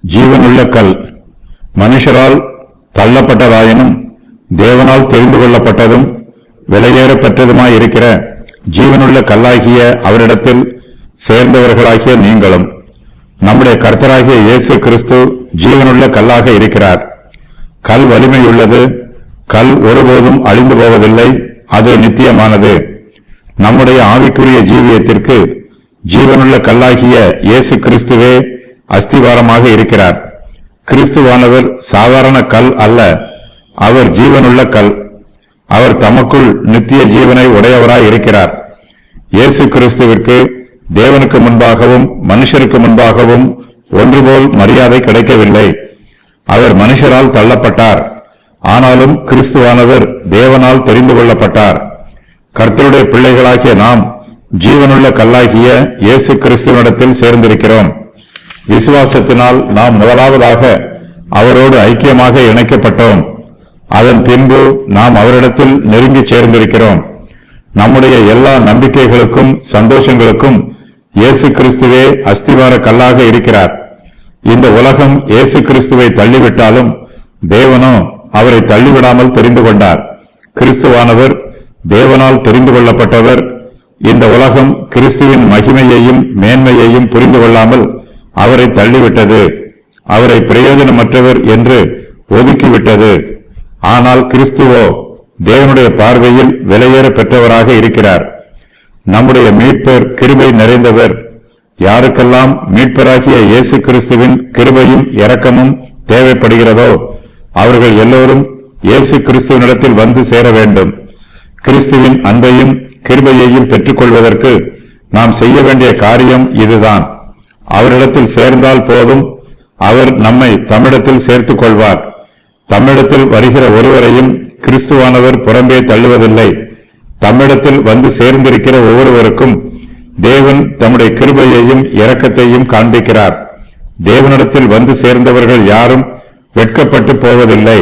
ஜீவனுள்ள கல் மனுஷரால் தள்ளப்பட்டதாயினும் தேவனால் தெரிந்து கொள்ளப்பட்டதும் விலையேறப்பெற்றதுமாயிருக்கிற ஜீவனுள்ள கல்லாகிய அவரிடத்தில் சேர்ந்தவர்களாகிய நீங்களும் நம்முடைய கர்த்தராகிய இயேசு கிறிஸ்து ஜீவனுள்ள கல்லாக இருக்கிறார். கல் வலிமையுள்ளது, கல் ஒருபோதும் அழிந்து போவதில்லை, அது நித்தியமானது. நம்முடைய ஆவிக்குரிய ஜீவியத்திற்கு ஜீவனுள்ள கல்லாகிய இயேசு கிறிஸ்துவே அஸ்திவாரமாக இருக்கிறார். கிறிஸ்துவானவர் சாதாரண கல் அல்ல, அவர் ஜீவனுள்ள கல். அவர் தமக்குள் நித்திய ஜீவனை உடையவராய் இருக்கிறார். இயேசு கிறிஸ்துவிற்கு தேவனுக்கு முன்பாகவும் மனுஷருக்கு முன்பாகவும் ஒன்றுபோல் மரியாதை கிடைக்கவில்லை. அவர் மனுஷரால் தள்ளப்பட்டார், ஆனாலும் கிறிஸ்துவானவர் தேவனால் தெரிந்து கொள்ளப்பட்டார். கர்த்தருடைய பிள்ளைகளாகிய நாம் ஜீவனுள்ள கல்லாகிய இயேசு கிறிஸ்துவனிடத்தில் சேர்ந்திருக்கிறோம். விசுவாசத்தினால் நாம் முதலாவதாக அவரோடு ஐக்கியமாக இணைக்கப்பட்டோம். அதன் பின்பு நாம் அவரிடத்தில் நெருங்கி சேர்ந்திருக்கிறோம். நம்முடைய எல்லா நம்பிக்கைகளுக்கும் சந்தோஷங்களுக்கும் இயேசு கிறிஸ்துவே அஸ்திவார கல்லாக இருக்கிறார். இந்த உலகம் இயேசு கிறிஸ்துவை தள்ளிவிட்டாலும் தேவனோ அவரை தள்ளிவிடாமல் தெரிந்து கொண்டார். கிறிஸ்துவானவர் தேவனால் தெரிந்து கொள்ளப்பட்டவர். இந்த உலகம் கிறிஸ்துவின் மகிமையையும் மேன்மையையும் புரிந்து கொள்ளாமல் அவரை தள்ளிவிட்டது, அவரை பிரயோஜனமற்றவர் என்று ஒதுக்கிவிட்டது. ஆனால் கிறிஸ்துவோ தேவனுடைய பார்வையில் விலையேற பெற்றவராக இருக்கிறார். நம்முடைய மீட்பர் கிருபை நிறைந்தவர். யாருக்கெல்லாம் மீட்பராகிய இயேசு கிறிஸ்துவின் கிருபையும் இரக்கமும் தேவைப்படுகிறதோ அவர்கள் எல்லோரும் இயேசு கிறிஸ்துவனிடத்தில் வந்து சேர வேண்டும். கிறிஸ்துவின் அன்பையும் கிருபையையும் பெற்றுக்கொள்வதற்கு நாம் செய்ய வேண்டிய காரியம் இதுதான். அவரிடத்தில் சேர்ந்தால் போதும், அவர் நம்மை தம்மிடத்தில் சேர்த்துக் கொள்வார். தம்மிடத்தில் வருகிற ஒருவரையும் கிறிஸ்துவானவர் புறம்பே தள்ளுவதில்லை. தம்மிடத்தில் வந்து சேர்ந்திருக்கிற ஒவ்வொருவருக்கும் தேவன் தம்முடைய கிருபையையும் இரக்கத்தையும் காண்பிக்கிறார். தேவனிடத்தில் வந்து சேர்ந்தவர்கள் யாரும் வெட்கப்பட்டு போவதில்லை.